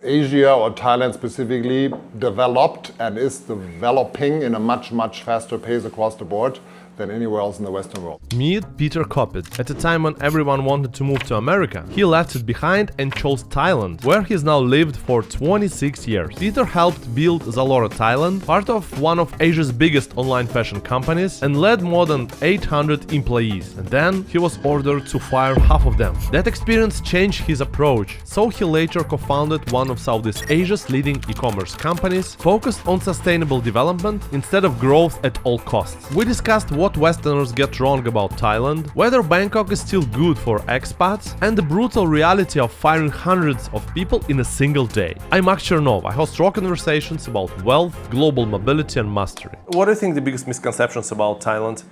Asia or Thailand specifically developed and is developing in a much, much faster pace across the board than anywhere else in the Western world. Meet Peter Kopitz. At a time when everyone wanted to move to America, he left it behind and chose Thailand, where he's now lived for 26 years. Peter helped build Zalora Thailand, part of one of Asia's biggest online fashion companies, and led more than 800 employees. And then he was ordered to fire half of them. That experience changed his approach, so he later co-founded one of Southeast Asia's leading e-commerce companies, focused on sustainable development instead of growth at all costs. We discussed what Westerners get wrong about Thailand, whether Bangkok is still good for expats, and the brutal reality of firing hundreds of people in a single day. I'm Chernov. I host raw conversations about wealth, global mobility, and mastery. What do you think the biggest misconceptions about Thailand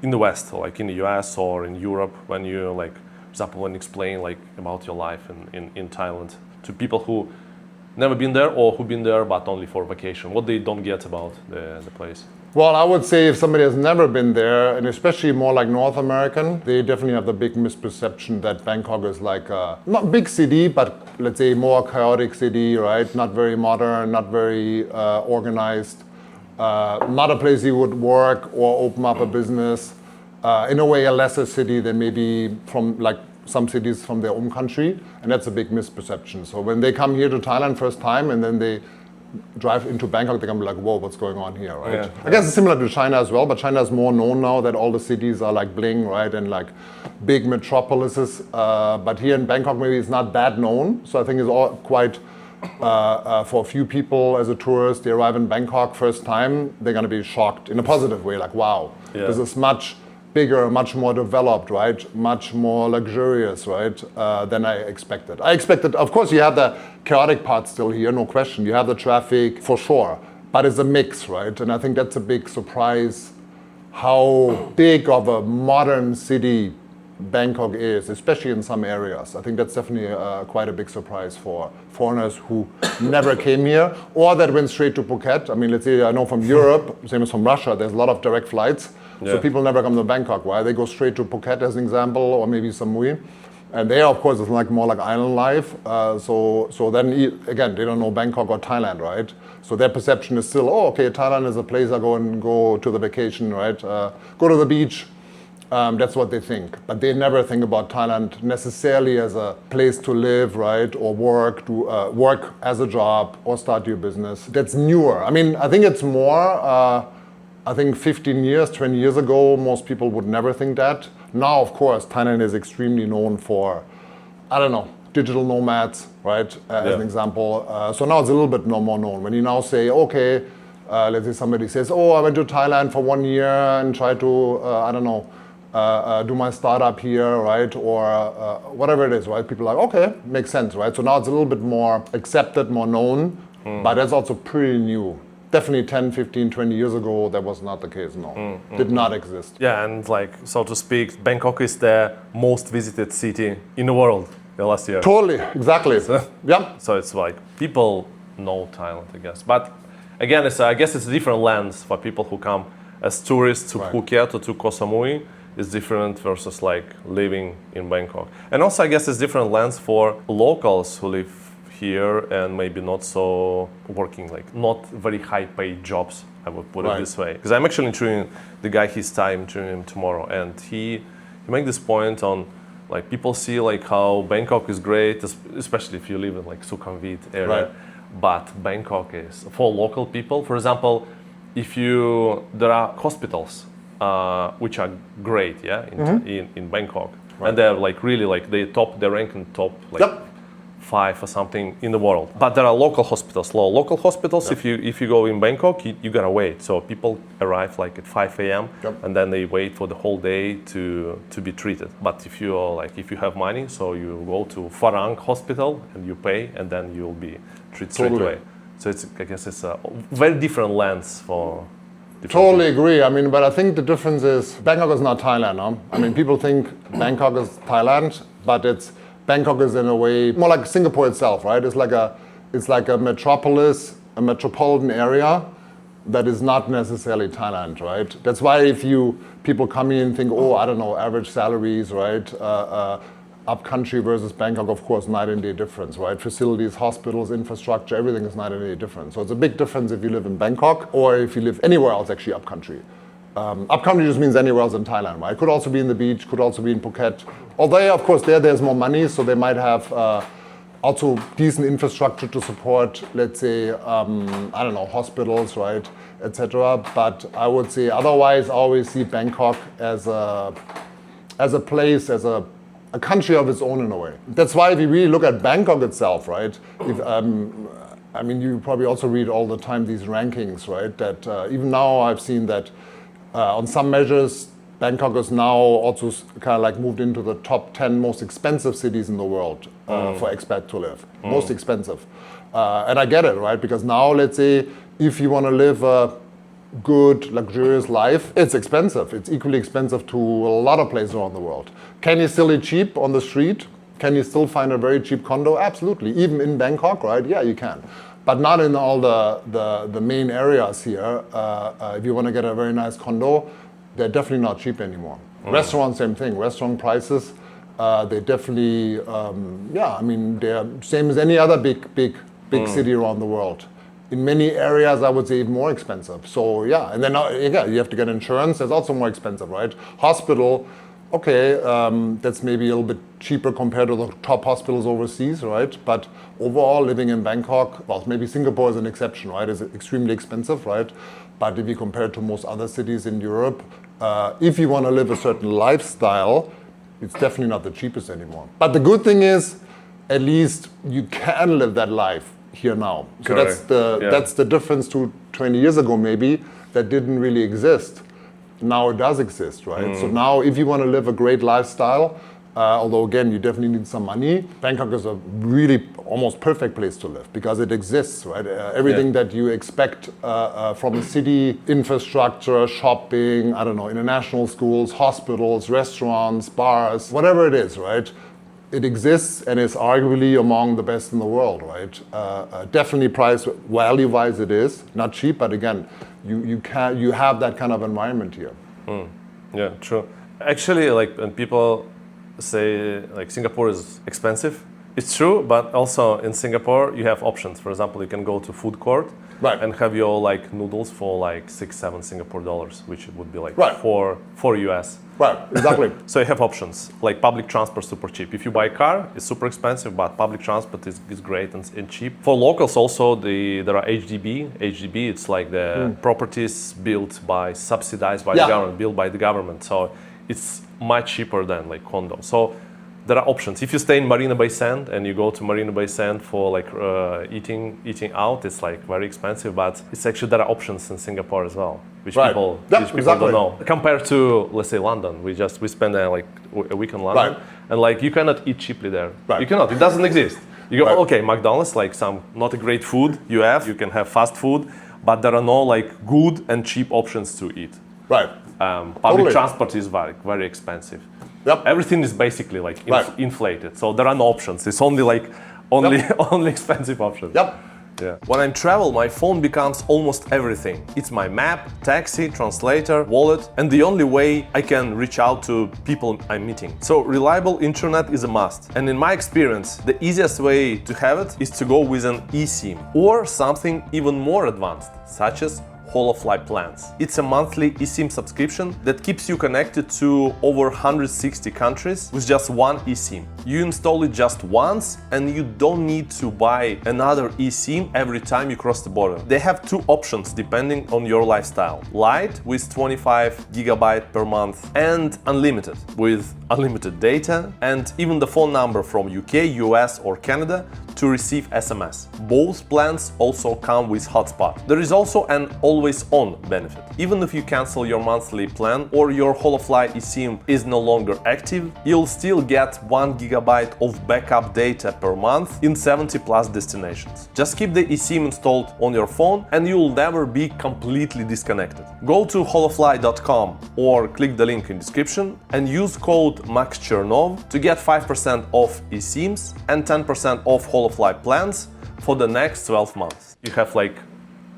in the West, like in the US or in Europe, when you, like, for example, when you explain like about your life in Thailand to people who never been there or who've been there but only for vacation? What they don't get about the place? Well, I would say if somebody has never been there, and especially more like North American, they definitely have the big misperception that Bangkok is like a, not big city, but let's say more chaotic city, right? Not very modern, not very organized, not a place you would work or open up a business. In a way, a lesser city than maybe from like some cities from their own country, and that's a big misperception. So when they come here to Thailand first time and then they drive into Bangkok, they're gonna be like, whoa, what's going on here, right? Yeah. I guess it's similar to China as well, but China is more known now that all the cities are like bling, right? And like big metropolises. But here in Bangkok, maybe it's not that known. So I think it's all quite, for a few people as a tourist, they arrive in Bangkok first time, they're gonna be shocked in a positive way, like, wow, this is much bigger, much more developed, right? Much more luxurious, right? Than I expected. Of course, you have the chaotic part still here, no question. You have the traffic for sure, but it's a mix, right? And I think that's a big surprise how big of a modern city Bangkok is, especially in some areas. I think that's definitely quite a big surprise for foreigners who never came here or that went straight to Phuket. I mean, let's say I know from Europe, same as from Russia, there's a lot of direct flights. So people never come to Bangkok, right? They go straight to Phuket as an example, or maybe Samui. And there, of course, it's like more like island life. So then, again, they don't know Bangkok or Thailand, right? So their perception is still, oh, okay, Thailand is a place I go to the vacation, right? Go to the beach. That's what they think. But they never think about Thailand necessarily as a place to live, right? Or work, work as a job, or start your business. That's newer. I mean, I think it's more, I think 15 years, 20 years ago, most people would never think that. Now, of course, Thailand is extremely known for, I don't know, digital nomads, right? As an example. So now it's a little bit more known. When you now say, okay, let's say somebody says, oh, I went to Thailand for 1 year and tried to, I don't know, do my startup here, right? Or whatever it is, right? People are like, okay, makes sense, right? So now it's a little bit more accepted, more known, but that's also pretty new. Definitely 10, 15, 20 years ago, that was not the case, no. Did not exist. Yeah, and like, so to speak, Bangkok is the most visited city in the world last year. Totally, exactly. So it's like, people know Thailand, I guess. But again, I guess it's a different lens for people who come as tourists to Phuket or to Koh Samui. Is different versus like living in Bangkok. And also I guess it's different lens for locals who live here and maybe not so working, like not very high paid jobs, I would put it this way. Because I'm actually interviewing the guy, interviewing him tomorrow, and he made this point on like people see like how Bangkok is great, especially if you live in like Sukhumvit area, but Bangkok is for local people. For example, there are hospitals which are great, in Bangkok, and they're like really like they rank in top like 5 or something in the world. But there are local hospitals. Local hospitals. If you go in Bangkok, you gotta wait. So people arrive like at 5 a.m. And then they wait for the whole day to be treated. But if you have money, so you go to Farang Hospital and you pay, and then you'll be treated straight away. So I guess it's a very different lens for. Totally agree. I mean, but I think the difference is Bangkok is not Thailand. No? I mean, people think Bangkok is Thailand, but Bangkok is in a way more like Singapore itself, right? It's like a metropolis, a metropolitan area that is not necessarily Thailand, right? That's why if people come in and think, oh, I don't know, average salaries, right? upcountry versus Bangkok, of course, night and day difference, right? Facilities, hospitals, infrastructure, everything is night and day different. So it's a big difference if you live in Bangkok or if you live anywhere else, actually upcountry. Upcountry just means anywhere else in Thailand, right? It could also be in the beach, could also be in Phuket. Although, of course, there's more money, so they might have also decent infrastructure to support, let's say, I don't know, hospitals, right, etc. But I would say otherwise, I always see Bangkok as a place, as a country of its own in a way. That's why if you really look at Bangkok itself, right, if, I mean, you probably also read all the time these rankings, right, that even now I've seen that on some measures, Bangkok is now also kind of like moved into the top 10 most expensive cities in the world for expat to live. Most expensive. And I get it, right? Because now, let's say, if you want to live a good, luxurious life, it's expensive. It's equally expensive to a lot of places around the world. Can you still eat cheap on the street? Can you still find a very cheap condo? Absolutely. Even in Bangkok, right? Yeah, you can. But not in all the main areas here. If you want to get a very nice condo, they're definitely not cheap anymore. Restaurants, same thing. Restaurant prices, they definitely, I mean, they're same as any other big city around the world. In many areas, I would say even more expensive. So yeah, and then again, you have to get insurance. That's also more expensive, right? Hospital, okay, that's maybe a little bit cheaper compared to the top hospitals overseas, right? But overall, living in Bangkok, well, maybe Singapore is an exception, right? It's extremely expensive, right? But if you compare it to most other cities in Europe, if you want to live a certain lifestyle, it's definitely not the cheapest anymore. But the good thing is, at least you can live that life here now. So that's the difference to 20 years ago maybe, that didn't really exist. Now it does exist, right? So now if you want to live a great lifestyle, although again, you definitely need some money, Bangkok is a really almost perfect place to live because it exists, right? Everything that you expect from a city, infrastructure, shopping, I don't know, international schools, hospitals, restaurants, bars, whatever it is, right? It exists and is arguably among the best in the world, right? Definitely price value-wise it is, not cheap, but again, you have that kind of environment here. Yeah, true. Actually, like when people say like Singapore is expensive, it's true, but also in Singapore you have options. For example, you can go to food court and have your like noodles for like $6-7 Singapore dollars, which would be like four US. Right, exactly. So you have options. Like public transport, super cheap. If you buy a car, it's super expensive, but public transport is great and cheap. For locals also, there are HDB. HDB, it's like the properties built by, subsidized by the government, built by the government. So it's much cheaper than like condo. So there are options. If you stay in Marina Bay Sands and you go to Marina Bay Sands for like eating out, it's like very expensive, but it's actually there are options in Singapore as well, which people don't know. Compared to, let's say, London, we spend like a week in London, and like you cannot eat cheaply there. You cannot. It doesn't exist. You go, okay, McDonald's, like some not a great food you can have fast food, but there are no like good and cheap options to eat. Public transport is very expensive. Everything is basically like inflated, so there are no options. It's only like only expensive options. When I travel, my phone becomes almost everything. It's my map, taxi, translator, wallet, and the only way I can reach out to people I'm meeting. So reliable internet is a must. And in my experience, the easiest way to have it is to go with an eSIM or something even more advanced, such as Holafly plans. It's a monthly eSIM subscription that keeps you connected to over 160 countries with just one eSIM. You install it just once and you don't need to buy another eSIM every time you cross the border. They have two options depending on your lifestyle. Light with 25 GB per month and unlimited with unlimited data and even the phone number from UK, US or Canada to receive SMS. Both plans also come with hotspot. There is also an always-on benefit. Even if you cancel your monthly plan or your Holafly eSIM is no longer active, you'll still get 1 GB of backup data per month in 70+ destinations. Just keep the eSIM installed on your phone and you'll never be completely disconnected. Go to holafly.com or click the link in description and use code MAXCHERNOV to get 5% off eSIMs and 10% off Holafly plans for the next 12 months. You have like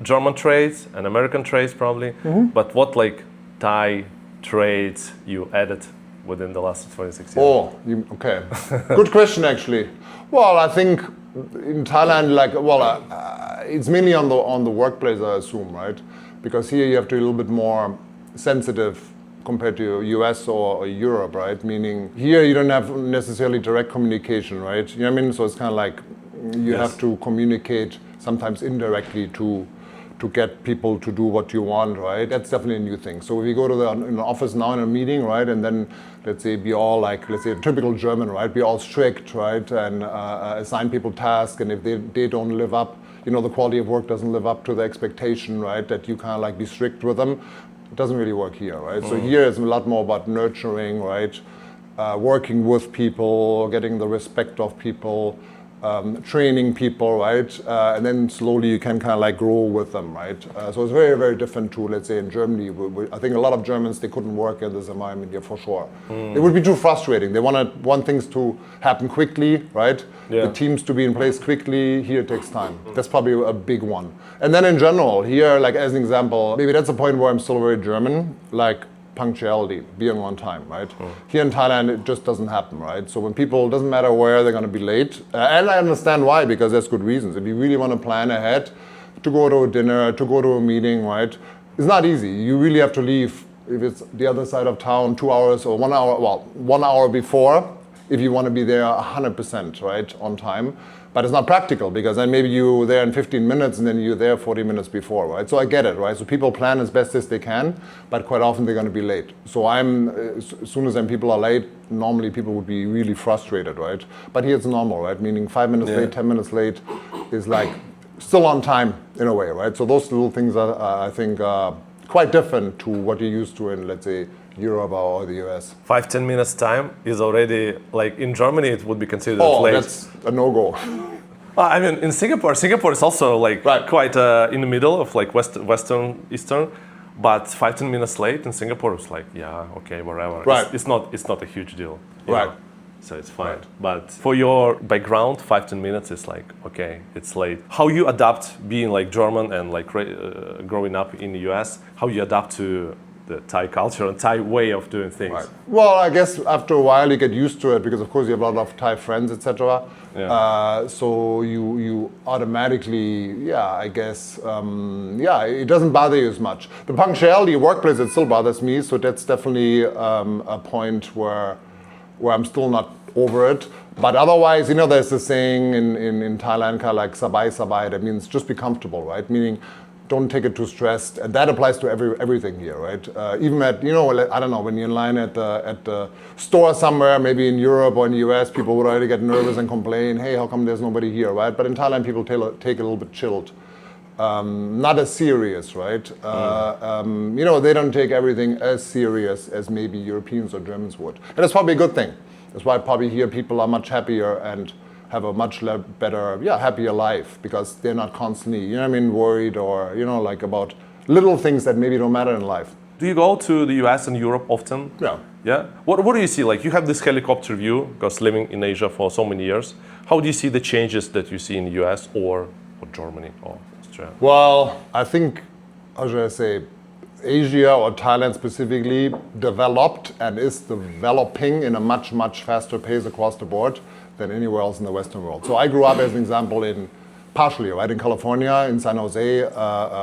German trades and American trades probably, but what like Thai trades you added within the last 26 years? Oh, okay. Good question, actually. Well, I think in Thailand, it's mainly on the workplace, I assume, right? Because here you have to be a little bit more sensitive compared to US or Europe, right? Meaning here you don't have necessarily direct communication, right? You know what I mean? So it's kind of like you have to communicate sometimes indirectly to get people to do what you want, right? That's definitely a new thing. So if you go to in the office now in a meeting, right, and then let's say be all like, let's say a typical German, right, be all strict, right, and assign people tasks, and if they don't live up, the quality of work doesn't live up to the expectation, right, that you kind of like be strict with them, it doesn't really work here, right? So here it's a lot more about nurturing, right, working with people, getting the respect of people, training people, right? And then slowly you can kind of like grow with them, right? So it's very, very different to, let's say, in Germany. I think a lot of Germans, they couldn't work in this environment here for sure. It would be too frustrating. They want things to happen quickly, right? The teams to be in place quickly. Here it takes time. That's probably a big one. And then in general, here, like as an example, maybe that's a point where I'm still very German, like punctuality, being on time, right? Here in Thailand, it just doesn't happen, right? So when people, doesn't matter where, they're going to be late. And I understand why, because there's good reasons. If you really want to plan ahead to go to a dinner, to go to a meeting, right? It's not easy. You really have to leave, if it's the other side of town, 2 hours or 1 hour, 1 hour before, if you want to be there 100%, right, on time. But it's not practical, because then maybe you're there in 15 minutes and then you're there 40 minutes before, right? So I get it, right? So people plan as best as they can, but quite often they're going to be late. So as soon as people are late, normally people would be really frustrated, right? But here it's normal, right? Meaning 5 minutes late, 10 minutes late is like still on time in a way, right? So those little things are, I think, quite different to what you're used to in, let's say, Europe or the US. 5-10 minutes time is already, like in Germany it would be considered late. Oh, that's a no-go. I mean, in Singapore is also like quite in the middle of like Western, Eastern, but 5-10 minutes late in Singapore is like, yeah, okay, whatever. Right. It's not a huge deal. Right. know? So it's fine. Right. But for your background, 5-10 minutes is like, okay, it's late. How you adapt being like German and like growing up in the US, how you adapt to the Thai culture and Thai way of doing things? Right. Well, I guess after a while you get used to it, because of course you have a lot of Thai friends, etc. So you automatically, I guess, it doesn't bother you as much. The punctuality workplace, it still bothers me, so that's definitely a point where I'm still not over it. But otherwise, there's this saying in Thailand, kind of like sabai sabai, that means just be comfortable, right? Meaning, don't take it too stressed, and that applies to everything here, right? Even at, I don't know, when you're in line at the store somewhere, maybe in Europe or in the US, people would already get nervous and complain, hey, how come there's nobody here, right? But in Thailand, people take it a little bit chilled, not as serious, right? They don't take everything as serious as maybe Europeans or Germans would, and that's probably a good thing. That's why probably here people are much happier and have a much better, happier life, because they're not constantly, worried or, like about little things that maybe don't matter in life. Do you go to the US and Europe often? Yeah. Yeah? What do you see? Like, you have this helicopter view, because living in Asia for so many years. How do you see the changes that you see in the US or Germany or Australia? Well, I think, how should I say, Asia or Thailand specifically developed and is developing in a much, much faster pace across the board than anywhere else in the Western world. So I grew up, as an example, partially, right, in California, in San Jose,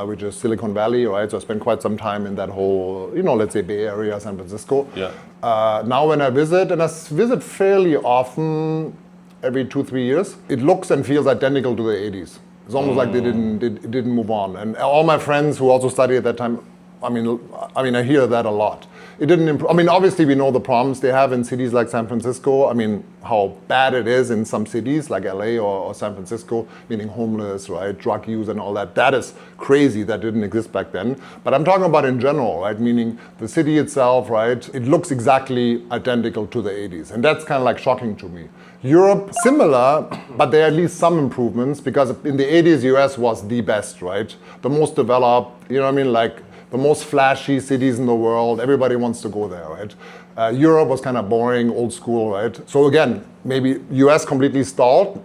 which is Silicon Valley, right? So I spent quite some time in that whole, let's say Bay Area, San Francisco. Yeah. Now when I visit, and I visit fairly often, every 2-3 years, it looks and feels identical to the 80s. It's almost like they didn't move on. And all my friends who also studied at that time, I mean, I hear that a lot. It didn't improve. I mean, obviously we know the problems they have in cities like San Francisco. I mean, how bad it is in some cities like LA or San Francisco, meaning homeless, right, drug use and all that. That is crazy. That didn't exist back then. But I'm talking about in general, right, meaning the city itself, right, it looks exactly identical to the 80s. And that's kind of like shocking to me. Europe, similar, but there are at least some improvements, because in the 80s, US was the best, right? The most developed, like the most flashy cities in the world. Everybody wants to go there, right? Europe was kind of boring, old school, right? So again, maybe US completely stalled,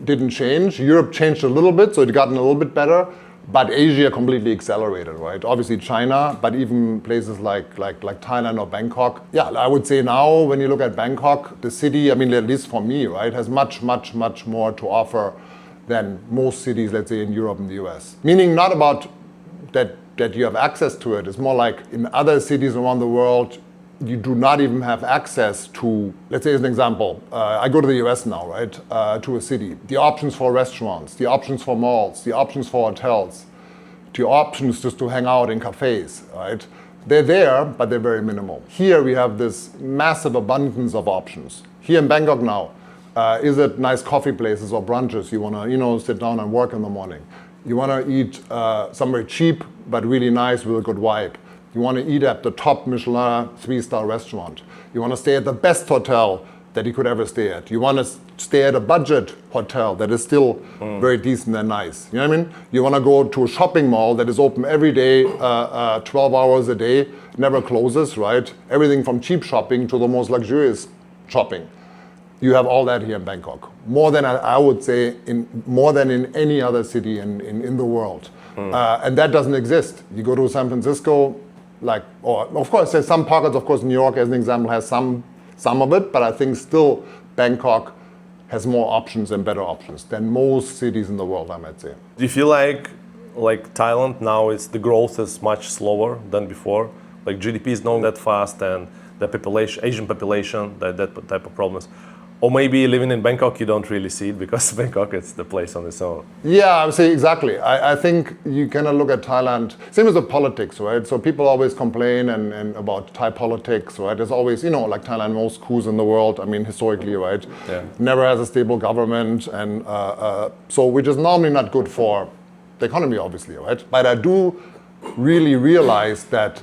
didn't change. Europe changed a little bit, so it gotten a little bit better. But Asia completely accelerated, right? Obviously China, but even places like Thailand or Bangkok. Yeah, I would say now when you look at Bangkok, the city, I mean, at least for me, right, has much more to offer than most cities, let's say in Europe and the US. Meaning not about that you have access to it. It's more like in other cities around the world, you do not even have access to, let's say as an example, I go to the US now, right, to a city. The options for restaurants, the options for malls, the options for hotels, the options just to hang out in cafes, right? They're there, but they're very minimal. Here we have this massive abundance of options. Here in Bangkok now, is it nice coffee places or brunches you wanna, sit down and work in the morning? You wanna eat somewhere cheap, but really nice with a good vibe. You want to eat at the top Michelin 3-star restaurant. You want to stay at the best hotel that you could ever stay at. You want to stay at a budget hotel that is still very decent and nice. You know what I mean? You want to go to a shopping mall that is open every day, 12 hours a day, never closes, right? Everything from cheap shopping to the most luxurious shopping. You have all that here in Bangkok. More than I would say, more than in any other city in the world. And that doesn't exist. You go to San Francisco, or of course there's some pockets, of course New York as an example has some of it, but I think still Bangkok has more options and better options than most cities in the world, I might say. Do you feel like Thailand now the growth is much slower than before? Like GDP is not that fast and the population, Asian population, that type of problems. Or maybe living in Bangkok, you don't really see it because Bangkok is the place on its own. Yeah, I would say exactly. I think you cannot look at Thailand, same as the politics, right? So people always complain and about Thai politics, right? There's always, like Thailand, most coups in the world, I mean, historically, right? Yeah. Never has a stable government. And so which is normally not good for the economy, obviously, right? But I do really realize that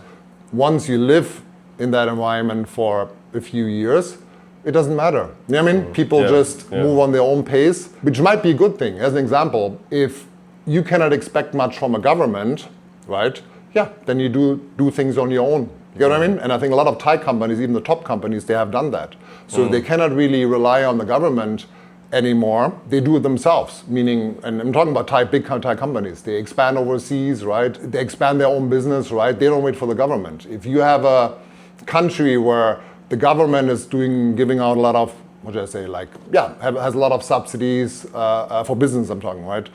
once you live in that environment for a few years, it doesn't matter. You know what I mean? People just move on their own pace, which might be a good thing. As an example, if you cannot expect much from a government, right? Yeah, then you do things on your own. You know what I mean? And I think a lot of Thai companies, even the top companies, they have done that. So they cannot really rely on the government anymore. They do it themselves, meaning, and I'm talking about big Thai companies. They expand overseas, right? They expand their own business, right? They don't wait for the government. If you have a country where the government is giving out a lot of, has a lot of subsidies for business, I'm talking, right?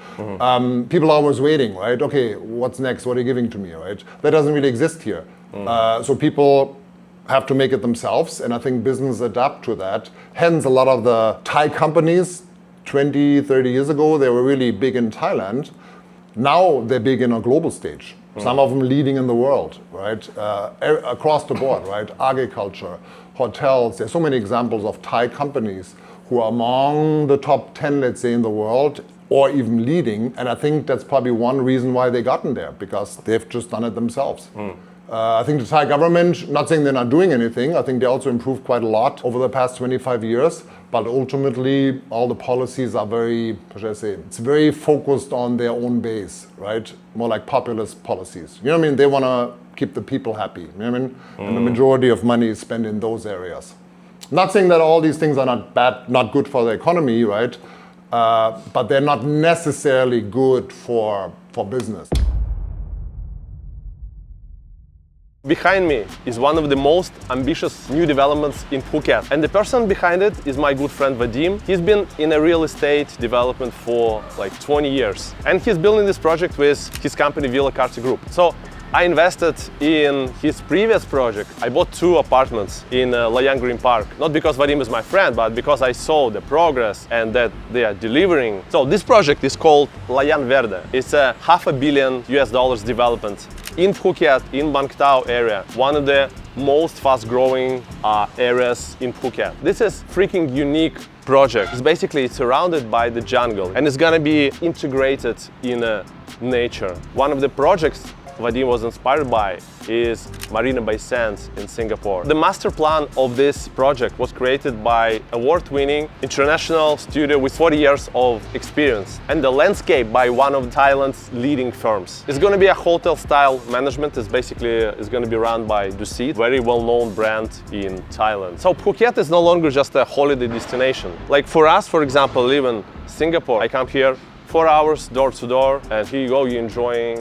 People are always waiting, right? Okay, what's next? What are you giving to me, right? That doesn't really exist here. So people have to make it themselves, and I think business adapt to that. Hence, a lot of the Thai companies, 20, 30 years ago, they were really big in Thailand. Now they're big in a global stage. Some of them leading in the world, right? Across the board, right? Agriculture, hotels. There's so many examples of Thai companies who are among the top 10, let's say, in the world, or even leading. And I think that's probably one reason why they gotten there, because they've just done it themselves. I think the Thai government, not saying they're not doing anything, I think they also improved quite a lot over the past 25 years. But ultimately, all the policies are very, it's very focused on their own base, right? More like populist policies. You know what I mean? They want to keep the people happy, you know what I mean? And the majority of money is spent in those areas. Not saying that all these things are not bad, not good for the economy, right? But they're not necessarily good for business. Behind me is one of the most ambitious new developments in Phuket. And the person behind it is my good friend Vadim. He's been in a real estate development for like 20 years. And he's building this project with his company Villa Carty Group. So I invested in his previous project. I bought 2 apartments in Layan Green Park. Not because Vadim is my friend, but because I saw the progress and that they are delivering. So this project is called Layan Verde. It's a $500 million development in Phuket, in Bang Tao area, one of the most fast-growing areas in Phuket. This is freaking unique project. It's surrounded by the jungle and it's gonna be integrated in nature. One of the projects Vadim was inspired by is Marina Bay Sands in Singapore. The master plan of this project was created by award-winning international studio with 40 years of experience, and the landscape by one of Thailand's leading firms. It's going to be a hotel-style management. It's going to be run by Dusit, very well-known brand in Thailand. So Phuket is no longer just a holiday destination. Like for us, for example, live in Singapore. I come here 4 hours door to door, and here you go, you're enjoying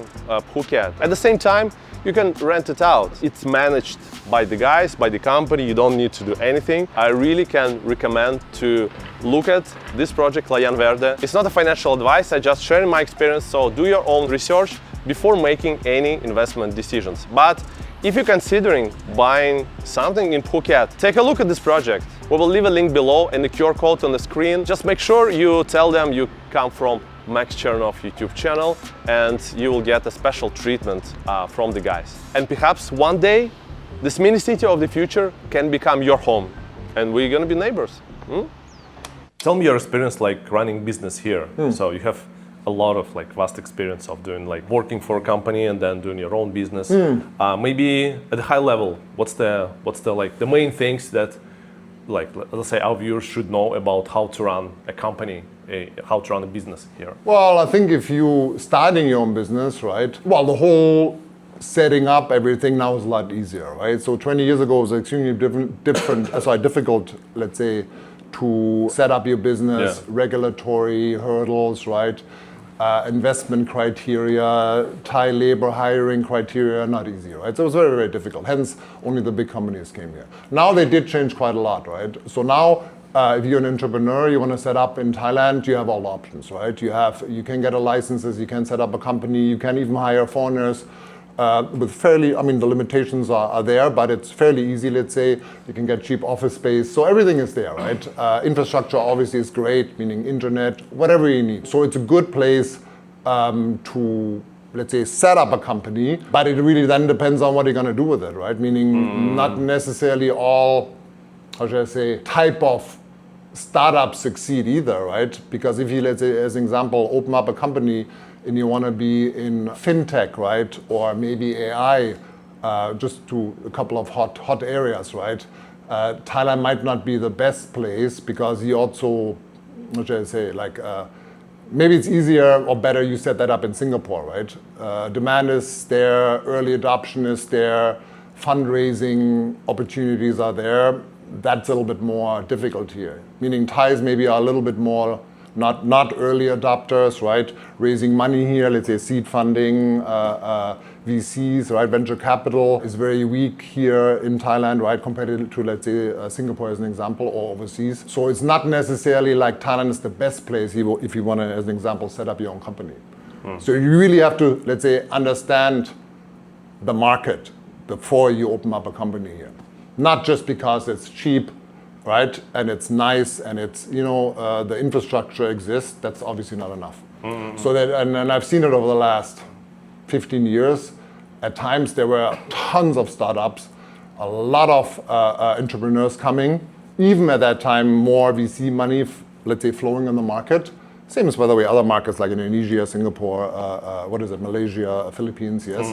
Phuket. At the same time, you can rent it out. It's managed by the guys, by the company. You don't need to do anything. I really can recommend to look at this project, Layan Verde. It's not a financial advice, I just sharing my experience, so do your own research before making any investment decisions. But if you're considering buying something in Phuket, take a look at this project. We will leave a link below and the QR code on the screen. Just make sure you tell them you come from Max Chernov YouTube channel, and you will get a special treatment from the guys. And perhaps one day, this mini city of the future can become your home, and we're gonna be neighbors. Tell me your experience like running business here. So you have a lot of like vast experience of doing like working for a company and then doing your own business. Maybe at a high level, what's the like the main things that like let's say our viewers should know about how to run a company, how to run a business here? Well, I think if you starting your own business, right? Well, the whole setting up everything now is a lot easier, right? So 20 years ago it was extremely difficult, let's say, to set up your business, regulatory hurdles, right? Investment criteria, Thai labor hiring criteria, not easy, right? So it was very, very difficult. Hence, only the big companies came here. Now they did change quite a lot, right? So now, if you're an entrepreneur, you want to set up in Thailand, you have all the options, right? You can get a licenses, you can set up a company, you can even hire foreigners. With fairly, I mean, the limitations are there, but it's fairly easy, let's say. You can get cheap office space, so everything is there, right? Infrastructure obviously is great, meaning internet, whatever you need. So it's a good place to, let's say, set up a company, but it really then depends on what you're gonna do with it, right? Meaning not necessarily all, how should I say, type of startups succeed either, right? Because if you, let's say, as an example, open up a company and you want to be in fintech, right, or maybe AI, just to a couple of hot areas, right? Thailand might not be the best place because you also, what should I say, like maybe it's easier or better you set that up in Singapore, right? Demand is there, early adoption is there, fundraising opportunities are there. That's a little bit more difficult here. Meaning Thais maybe are a little bit more not early adopters, right? Raising money here, let's say seed funding, VCs, right? Venture capital is very weak here in Thailand, right? Compared to, let's say, Singapore as an example, or overseas. So it's not necessarily like Thailand is the best place if you want to, as an example, set up your own company. So you really have to, let's say, understand the market before you open up a company here. Not just because it's cheap, right? And it's nice and it's, the infrastructure exists, that's obviously not enough. So that, and I've seen it over the last 15 years. At times there were tons of startups, a lot of entrepreneurs coming, even at that time more VC money, let's say, flowing on the market. Same as, by the way, other markets like Indonesia, Singapore, Malaysia, Philippines, yes.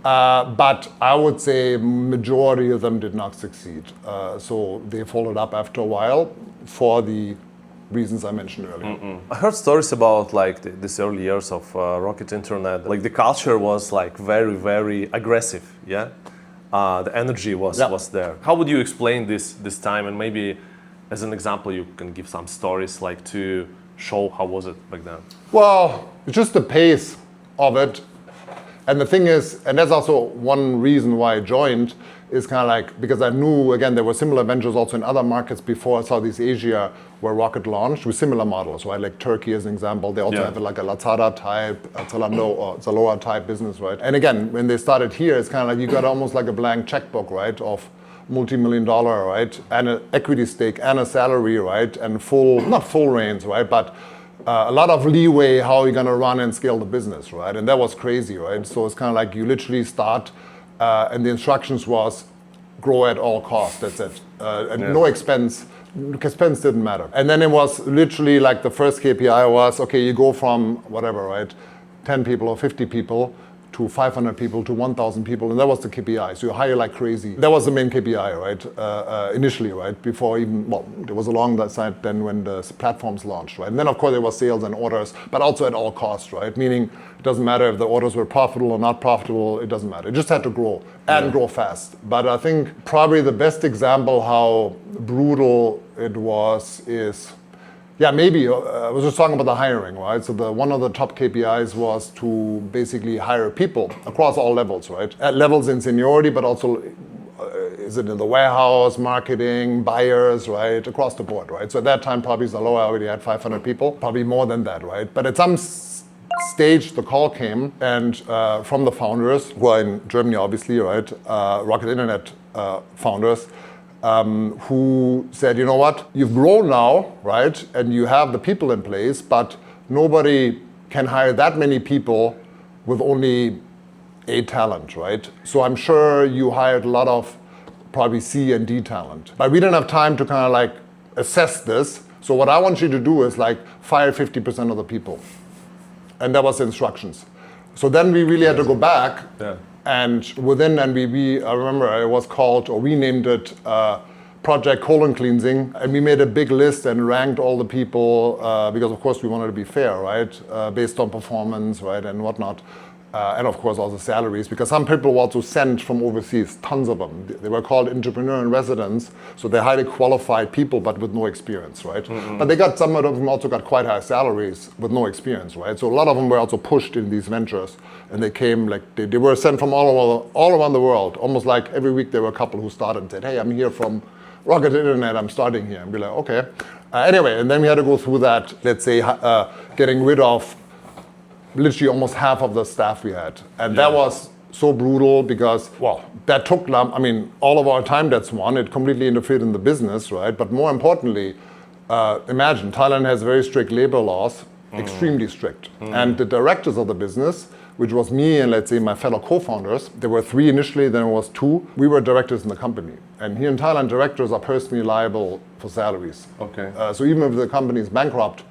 But I would say majority of them did not succeed. So they followed up after a while for the reasons I mentioned earlier. I heard stories about like these early years of Rocket Internet. Like the culture was like very, very aggressive, yeah? The energy was there. How would you explain this time? And maybe as an example, you can give some stories like to show how was it back then? Well, it's just the pace of it. And the thing is, and that's also one reason why I joined, is kind of like, because I knew, again, there were similar ventures also in other markets before Southeast Asia where Rocket launched with similar models, right? Like Turkey as an example, they also have like a Lazada type, a Zalando or Zalora type business, right? And again, when they started here, it's kind of like you got almost like a blank checkbook, right? Of multi-million-dollar, right? And an equity stake and a salary, right? And not full reins, right? But a lot of leeway how you're gonna run and scale the business, right? And that was crazy, right? So it's kind of like you literally start, and the instructions was grow at all costs, that's it. And no expense didn't matter. And then it was literally like the first KPI was, okay, you go from whatever, right? 10 people or 50 people to 500 people to 1,000 people, and that was the KPI. So you hire like crazy. That was the main KPI, right? Initially, right? Before even, well, it was along that side then when the platforms launched, right? And then of course there was sales and orders, but also at all costs, right? Meaning it doesn't matter if the orders were profitable or not profitable, it doesn't matter. It just had to grow and grow fast. But I think probably the best example how brutal it was is, Yeah, maybe. I was just talking about the hiring, right? So one of the top KPIs was to basically hire people across all levels, right? At levels in seniority, but also is it in the warehouse, marketing, buyers, right? Across the board, right? So at that time, probably Zalora already had 500 people, probably more than that, right? But at some stage, the call came and from the founders, who are in Germany, obviously, right? Rocket Internet founders, who said, you know what, you've grown now, right? And you have the people in place, but nobody can hire that many people with only A talent, right? So I'm sure you hired a lot of probably C and D talent. But we didn't have time to kind of like assess this. So what I want you to do is like fire 50% of the people. And that was the instructions. So then we really had to go back. Yeah. And within, and I remember it was called, or we named it Project Colon Cleansing. And we made a big list and ranked all the people because of course we wanted to be fair, right? Based on performance, right, and whatnot. And of course also salaries, because some people were also sent from overseas, tons of them. They were called entrepreneur in residence, so they're highly qualified people, but with no experience, right? Mm-hmm. But some of them also got quite high salaries with no experience, right? So a lot of them were also pushed in these ventures, and they came like, they were sent from all around the world. Almost like every week there were a couple who started and said, hey, I'm here from Rocket Internet, I'm starting here. And be like, okay. Anyway, and then we had to go through that, let's say, getting rid of literally almost half of the staff we had. And that was so brutal because, well, that took, all of our time, that's one. It completely interfered in the business, right? But more importantly, imagine, Thailand has very strict labor laws, extremely strict. And the directors of the business, which was me and let's say my fellow co-founders, there were 3 initially, then it was 2. We were directors in the company. And here in Thailand, directors are personally liable for salaries. Okay. So even if the company is bankrupt,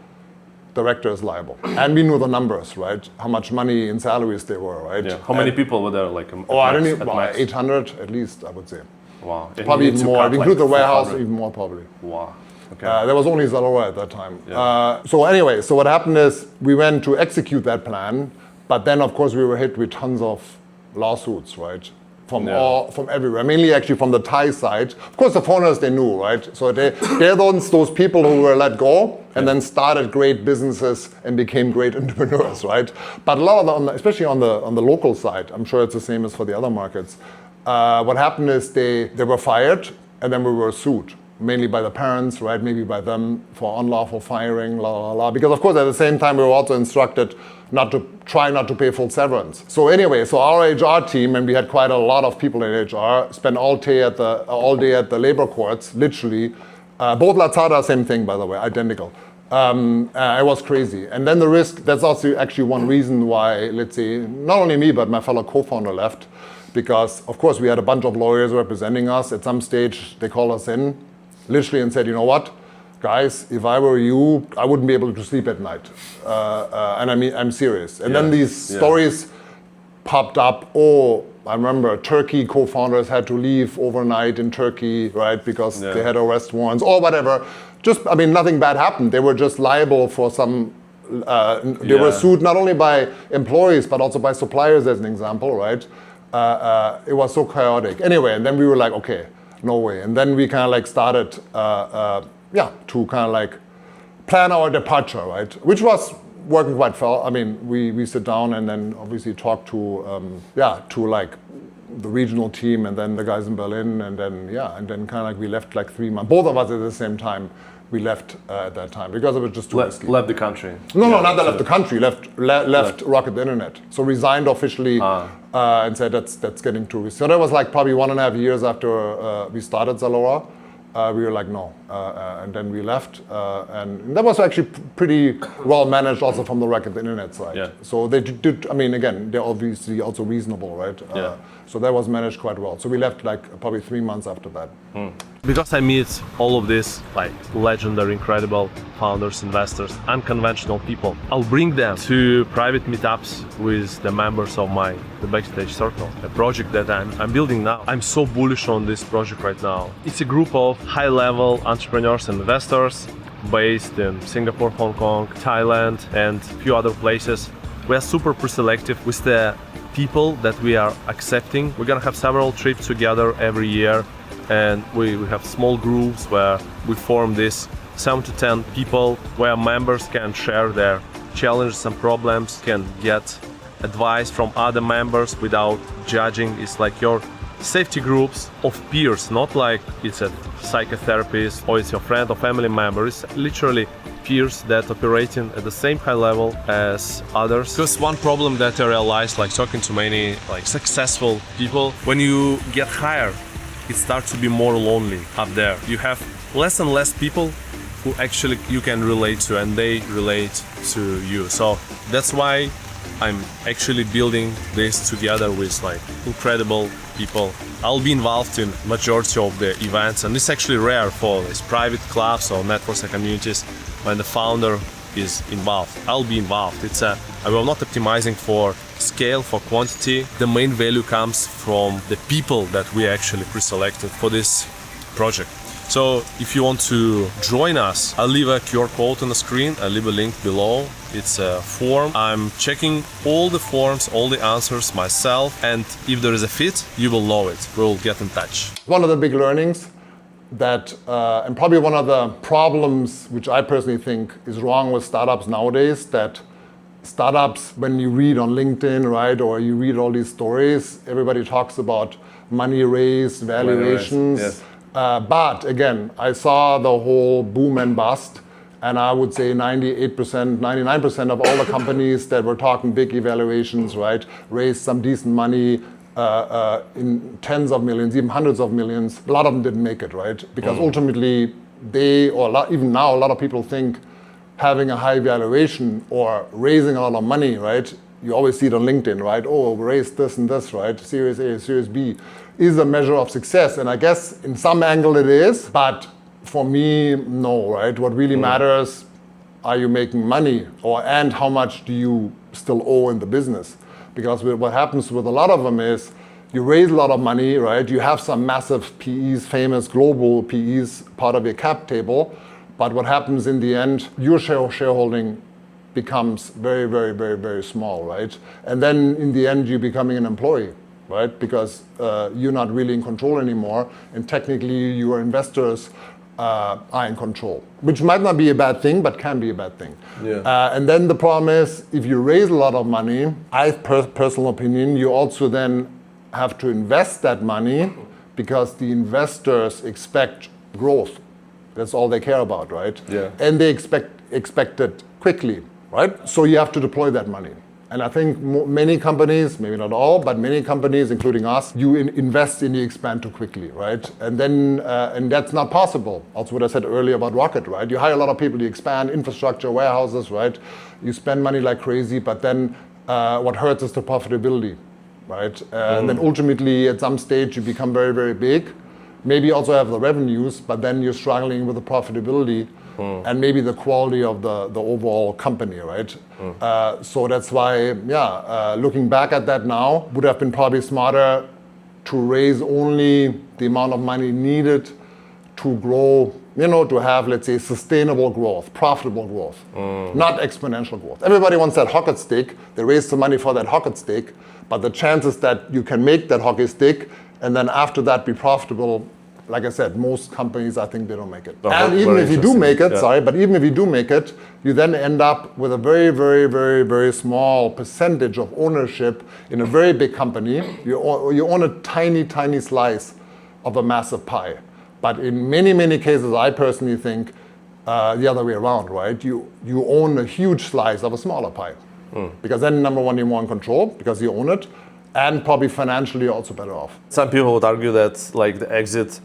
director is liable. And we knew the numbers, right? How much money in salaries they were, right? Yeah. How many people were there? Like I don't know, 800 at least, I would say. Wow. Probably even more. If you include the warehouse, even more probably. Wow. Okay. There was only Zalora at that time. Yeah. So anyway, so what happened is we went to execute that plan, but then of course we were hit with tons of lawsuits, right? From everywhere, mainly actually from the Thai side. Of course, the foreigners, they knew, right? So they're those people who were let go and then started great businesses and became great entrepreneurs, right? But a lot of them, especially on the local side, I'm sure it's the same as for the other markets. What happened is they were fired and then we were sued, mainly by the parents, right? Maybe by them for unlawful firing, Because of course, at the same time, we were also instructed not to pay full severance. So anyway, so our HR team, and we had quite a lot of people in HR, spent all day at the labor courts, literally. Both Lazada, same thing, by the way, identical. It was crazy. And then the risk, that's also actually one reason why, let's say, not only me, but my fellow co-founder left. Because, of course, we had a bunch of lawyers representing us. At some stage, they called us in, literally, and said, you know what? Guys, if I were you, I wouldn't be able to sleep at night. And I'm serious. And then these stories popped up. Oh, I remember Turkey co-founders had to leave overnight in Turkey, right? Because they had arrest warrants or whatever. Nothing bad happened. They were just liable for some, they were sued not only by employees, but also by suppliers as an example, right? It was so chaotic. Anyway, and then we were like, okay, no way. And then we kind of like started, to kind of like plan our departure, right? Which was working quite well. We sit down and then obviously talk to like the regional team and then the guys in Berlin and then kind of like we left like 3 months. Both of us at the same time. We left at that time because it was just too risky. Left the country? No, not that left the country. Left Rocket Internet. So resigned officially and said that's getting too risky. So that was like probably 1.5 years after we started Zalora. We were like, no. And then we left. And that was actually pretty well managed also from the Rocket Internet side. Yeah. So they did, again, they're obviously also reasonable, right? So that was managed quite well. So we left like probably 3 months after that. Because I meet all of these like legendary, incredible founders, investors, unconventional people, I'll bring them to private meetups with the members of the Backstage Circle, a project that I'm building now. I'm so bullish on this project right now. It's a group of high-level entrepreneurs and investors based in Singapore, Hong Kong, Thailand, and a few other places. We are super pre-selective with the people that we are accepting. We're gonna have several trips together every year, and we have small groups where we form this 7 to 10 people where members can share their challenges and problems, can get advice from other members without judging. It's like your safety groups of peers, not like it's a psychotherapist or it's your friend or family member. It's literally peers that operating at the same high level as others. Because one problem that I realized, like talking to many like successful people, when you get higher, it starts to be more lonely up there. You have less and less people who actually you can relate to, and they relate to you. So that's why I'm actually building this together with like incredible people. I'll be involved in majority of the events, and it's actually rare for these private clubs or networks and communities when the founder is involved. I'll be involved. I will not optimizing for scale, for quantity. The main value comes from the people that we actually pre-selected for this project. So if you want to join us, I'll leave a QR code on the screen. I'll leave a link below. It's a form. I'm checking all the forms, all the answers myself. And if there is a fit, you will know it. We'll get in touch. One of the big learnings that, and probably one of the problems which I personally think is wrong with startups nowadays, that startups, when you read on LinkedIn, right, or you read all these stories, everybody talks about money raised, valuations. Yes. But again, I saw the whole boom and bust, and I would say 98%, 99% of all the companies that were talking big evaluations, right, raised some decent money in tens of millions, even hundreds of millions. A lot of them didn't make it, right? Because ultimately, even now, a lot of people think having a high valuation or raising a lot of money, right? You always see it on LinkedIn, right? Oh, we raised this and this, right? Series A, Series B is a measure of success. And I guess in some angle it is, but for me, no, right? What really matters, are you making money? And how much do you still owe in the business? Because what happens with a lot of them is you raise a lot of money, right? You have some massive PEs, famous global PEs, part of your cap table. But what happens in the end, your shareholding becomes very, very, very, very small, right? And then in the end, you're becoming an employee, right? Because you're not really in control anymore. And technically, your investors are in control, which might not be a bad thing, but can be a bad thing. Yeah. And then the problem is, if you raise a lot of money, personal opinion, you also then have to invest that money because the investors expect growth. That's all they care about, right? Yeah. And they expect it quickly, right? So you have to deploy that money. And I think many companies, maybe not all, but many companies, including us, you invest and you expand too quickly, right? And then, and that's not possible. Also what I said earlier about Rocket, right? You hire a lot of people, you expand infrastructure, warehouses, right? You spend money like crazy, but then what hurts is the profitability, right? And then ultimately, at some stage, you become very, very big. Maybe you also have the revenues, but then you're struggling with the profitability and maybe the quality of the overall company, right? So that's why, looking back at that now, would have been probably smarter to raise only the amount of money needed to grow, to have, let's say, sustainable growth, profitable growth, not exponential growth. Everybody wants that hockey stick. They raise the money for that hockey stick, but the chances that you can make that hockey stick and then after that be profitable, like I said, most companies, I think they don't make it. And even if you do make it, but even if you do make it, you then end up with a very, very, very, very small percentage of ownership in a very big company. You own a tiny, tiny slice of a massive pie. But in many, many cases, I personally think the other way around, right? You own a huge slice of a smaller pie. Because then, number one, you're more in control because you own it. And probably financially also better off. Some people would argue that like the exit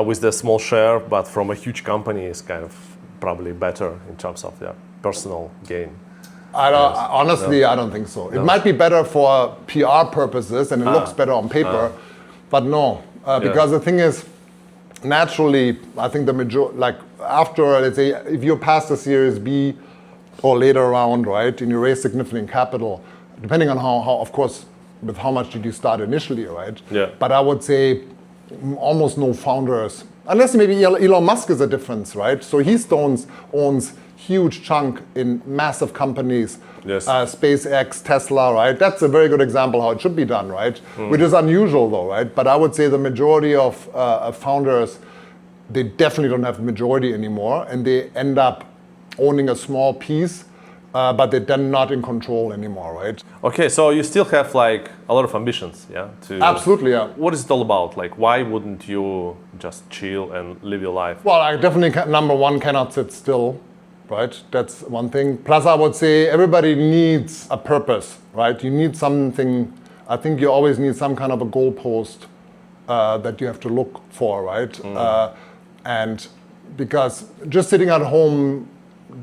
with the small share, but from a huge company is kind of probably better in terms of their personal gain. Honestly, I don't think so. It might be better for PR purposes and it looks better on paper, but no. Because the thing is, naturally, I think the majority, like after, let's say, if you're past the Series B or later round, right, and you raise significant capital, depending on how of course, with how much did you start initially, right? Yeah. But I would say almost no founders, unless maybe Elon Musk is a difference, right? So he owns huge chunk in massive companies, SpaceX, Tesla, right? That's a very good example how it should be done, right? Which is unusual though, right? But I would say the majority of founders they definitely don't have the majority anymore, and they end up owning a small piece, but they're then not in control anymore, right? Okay, so you still have like a lot of ambitions, yeah? Absolutely, yeah. What is it all about? Like, why wouldn't you just chill and live your life? Well, I definitely, number one, cannot sit still, right? That's one thing. Plus, I would say everybody needs a purpose, right? You need something, I think you always need some kind of a goalpost that you have to look for, right? And because just sitting at home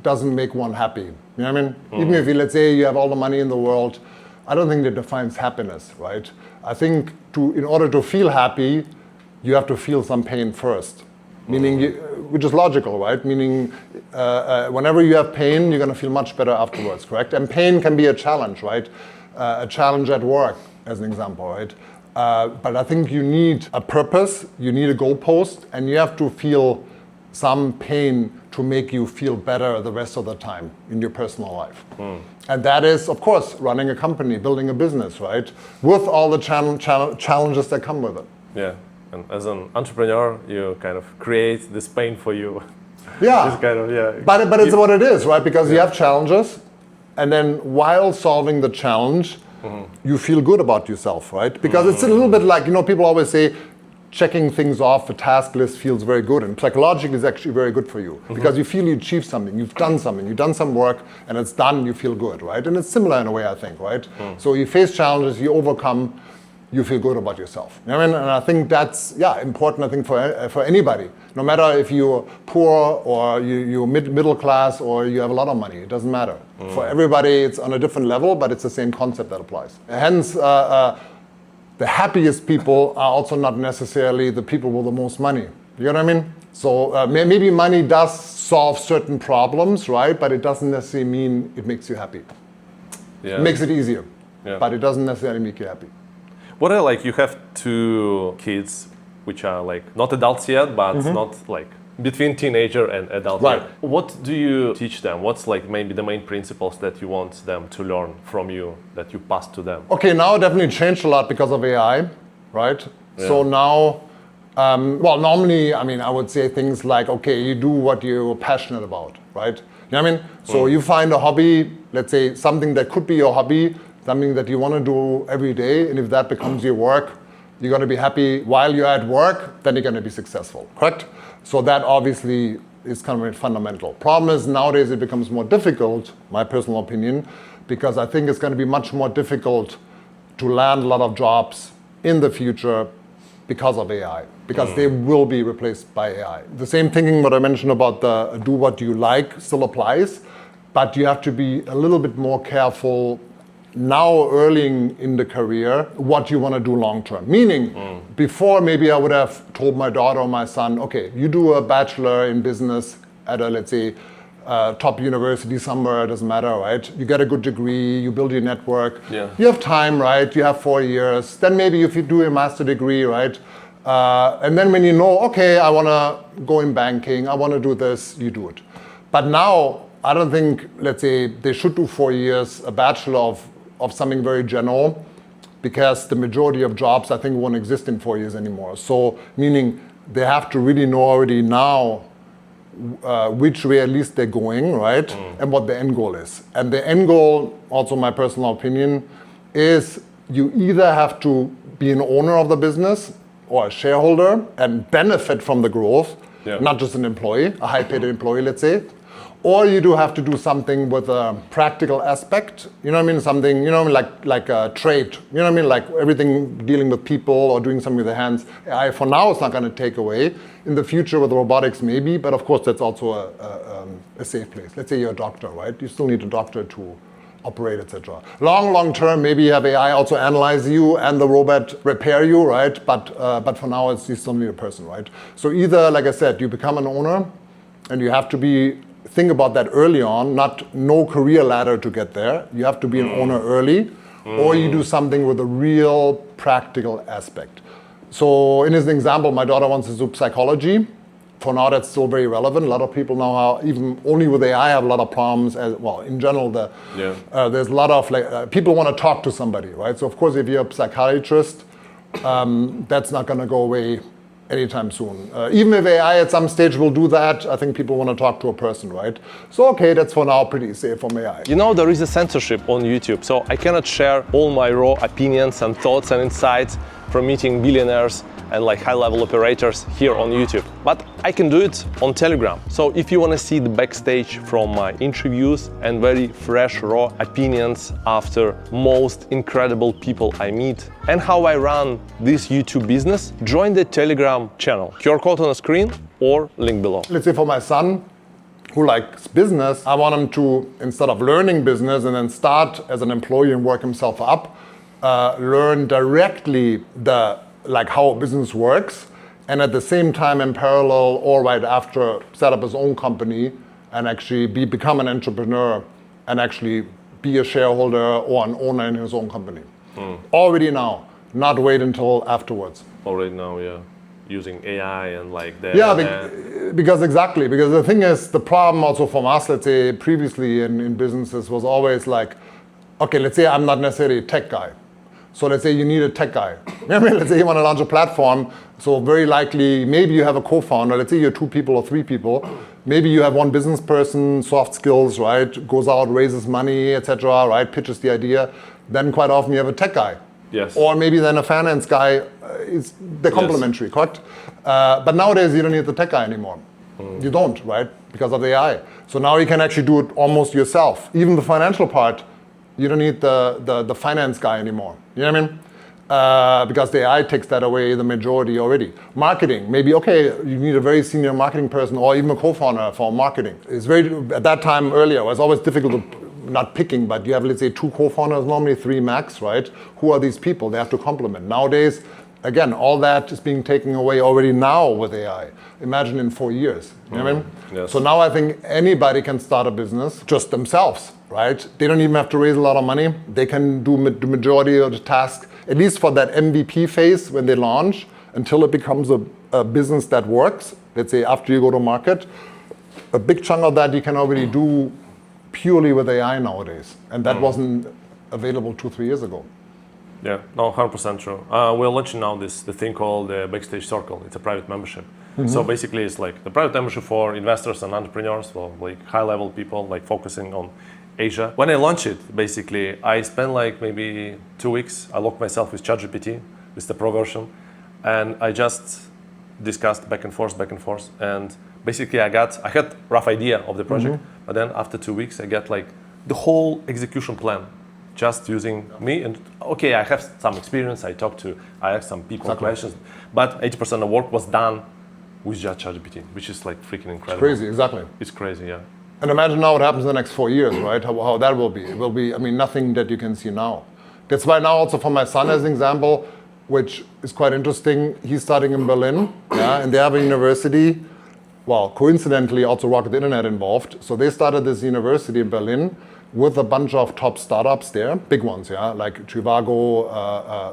doesn't make one happy. You know what I mean? Even if let's say you have all the money in the world, I don't think that defines happiness, right? I think in order to feel happy, you have to feel some pain first. Meaning, which is logical, right? Meaning, whenever you have pain, you're gonna feel much better afterwards, correct? And pain can be a challenge, right? A challenge at work, as an example, right? But I think you need a purpose, you need a goalpost, and you have to feel some pain to make you feel better the rest of the time in your personal life. And that is, of course, running a company, building a business, right? With all the challenges that come with it. Yeah, and as an entrepreneur, you kind of create this pain for you. Yeah, This kind of, yeah. but it's what it is, right? Because you have challenges, and then while solving the challenge, you feel good about yourself, right? Because it's a little bit like, people always say, checking things off a task list feels very good, and psychologically is actually very good for you because you feel you achieved something, you've done some work, and it's done, you feel good, right? And it's similar in a way, I think, right? So you face challenges, you overcome, you feel good about yourself. You know what I mean? And I think that's important, I think, for anybody, no matter if you're poor or you're middle class or you have a lot of money, it doesn't matter. For everybody, it's on a different level, but it's the same concept that applies. Hence, the happiest people are also not necessarily the people with the most money. You know what I mean? So maybe money does solve certain problems, right? But it doesn't necessarily mean it makes you happy. Yeah. It makes it easier, Yeah. but it doesn't necessarily make you happy. What are like, you have 2 kids, which are like not adults yet, but not like between teenager and adult. Right. What do you teach them? What's like maybe the main principles that you want them to learn from you, that you pass to them? Okay, now it definitely changed a lot because of AI, right? Yeah. So now, normally, I would say things like, okay, you do what you're passionate about, right? You know what I mean? So you find a hobby, let's say something that could be your hobby, something that you want to do every day, and if that becomes your work, you're going to be happy while you're at work, then you're going to be successful, correct? So that obviously is kind of fundamental. Problem is nowadays it becomes more difficult, my personal opinion, because I think it's going to be much more difficult to land a lot of jobs in the future because of AI, because they will be replaced by AI. The same thinking what I mentioned about the do what you like still applies, but you have to be a little bit more careful now early in the career what you want to do long term. Meaning, before maybe I would have told my daughter or my son, okay, you do a bachelor in business at a, let's say, top university somewhere, it doesn't matter, right? You get a good degree, you build your network, you have time, right? You have 4 years. Then maybe if you do a master degree, right? And then when you know, okay, I want to go in banking, I want to do this, you do it. But now, I don't think, let's say, they should do 4 years, a bachelor of something very general, because the majority of jobs, I think, won't exist in 4 years anymore. So, meaning they have to really know already now which way at least they're going, right? And what the end goal is. And the end goal, also my personal opinion, is you either have to be an owner of the business or a shareholder and benefit from the growth, not just an employee, a high-paid employee, let's say, or you do have to do something with a practical aspect, you know what I mean? Something, you know, like a trade, you know what I mean? Like everything dealing with people or doing something with the hands. AI for now it's not going to take away. In the future with robotics maybe, but of course that's also a safe place. Let's say you're a doctor, right? You still need a doctor to operate, etc. Long term, maybe you have AI also analyze you and the robot repair you, right? But for now you still need a person, right? So either, like I said, you become an owner and you have to think about that early on, no career ladder to get there. You have to be an owner early, or you do something with a real practical aspect. So in as an example, my daughter wants to do psychology. For now, that's still very relevant. A lot of people now, even only with AI, have a lot of problems. In general, there's a lot of people want to talk to somebody, right? So of course, if you're a psychiatrist, that's not going to go away anytime soon. Even if AI at some stage will do that, I think people want to talk to a person, right? So okay, that's for now pretty safe from AI. You know, there is a censorship on YouTube, so I cannot share all my raw opinions and thoughts and insights from meeting billionaires and like high-level operators here on YouTube. But I can do it on Telegram. So if you want to see the backstage from my interviews and very fresh, raw opinions after most incredible people I meet and how I run this YouTube business, join the Telegram channel. QR code on the screen or link below. Let's say for my son, who likes business, I want him to, instead of learning business and then start as an employee and work himself up, learn directly how business works, and at the same time in parallel or right after set up his own company and actually become an entrepreneur and actually be a shareholder or an owner in his own company. Already now, not wait until afterwards. Already now, yeah. Using AI and like that. Yeah, because the thing is, the problem also from us, let's say previously in businesses was always like, okay, let's say I'm not necessarily a tech guy. So let's say you need a tech guy. Let's say you want to launch a platform. So very likely, maybe you have a co-founder. Let's say you're 2 people or 3 people. Maybe you have one business person, soft skills, right? Goes out, raises money, etc., right? Pitches the idea. Then quite often you have a tech guy. Yes. Or maybe then a finance guy. They're complementary, correct? But nowadays you don't need the tech guy anymore. You don't, right? Because of AI. So now you can actually do it almost yourself. Even the financial part, you don't need the finance guy anymore. You know what I mean? Because the AI takes that away, the majority already. Marketing, maybe, okay, you need a very senior marketing person or even a co-founder for marketing. It's very, at that time earlier, it was always difficult to, not picking, but you have, let's say, 2 co-founders, normally 3 max, right? Who are these people? They have to complement. Nowadays, again, all that is being taken away already now with AI. Imagine in 4 years, you know what I mean? Yes. So now I think anybody can start a business just themselves, right? They don't even have to raise a lot of money. They can do the majority of the task, at least for that MVP phase when they launch, until it becomes a business that works. Let's say after you go to market, a big chunk of that you can already do purely with AI nowadays. And that wasn't available 2-3 years ago. Yeah, no, 100% true. We're launching now the thing called the Backstage Circle. It's a private membership. So basically it's like the private membership for investors and entrepreneurs, for like high-level people, like focusing on Asia. When I launched it, basically, I spent like maybe 2 weeks. I locked myself with ChatGPT, with the pro version, and I just discussed back and forth. And basically I had rough idea of the project, but then after 2 weeks, I got like the whole execution plan. Just using me, and okay, I have some experience. I asked some people questions, but 80% of the work was done with just ChatGPT, which is like freaking incredible. It's crazy, exactly. It's crazy, yeah. And imagine now what happens in the next 4 years, right? How that will be. It will be, nothing that you can see now. That's why now also for my son as an example, which is quite interesting, he's studying in Berlin, yeah, and they have a university, well, coincidentally also Rocket Internet involved. So they started this university in Berlin with a bunch of top startups there, big ones, yeah, like Trivago,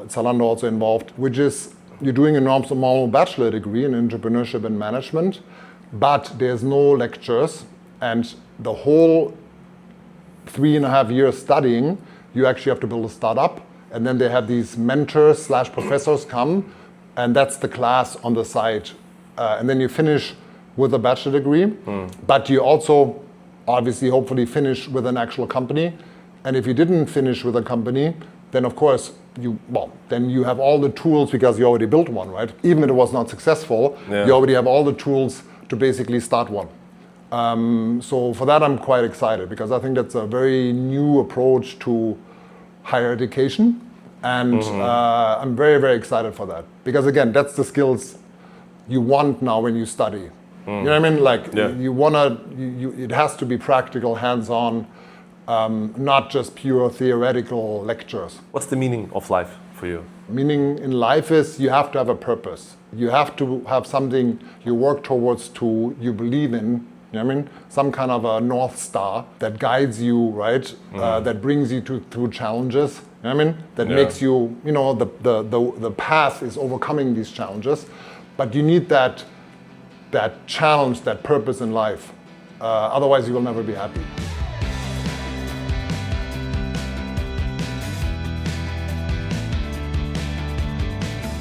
Zalando also involved, which is, you're doing a normal bachelor degree in entrepreneurship and management, but there's no lectures, and the whole 3.5 years studying, you actually have to build a startup, and then they have these mentors / professors come, and that's the class on the side. And then you finish with a bachelor degree, but you also obviously hopefully finish with an actual company. And if you didn't finish with a company, then of course then you have all the tools because you already built one, right? Even if it was not successful, you already have all the tools to basically start one. So for that I'm quite excited because I think that's a very new approach to higher education, and I'm very, very excited for that because again, that's the skills you want now when you study. You know what I mean? Like it has to be practical, hands-on, not just pure theoretical lectures. What's the meaning of life for you? Meaning in life is you have to have a purpose. You have to have something you work towards to, you believe in. You know what I mean? Some kind of a North Star that guides you, right? That brings you through challenges. You know what I mean? That makes you, the path is overcoming these challenges. But you need that challenge, that purpose in life. Otherwise you will never be happy.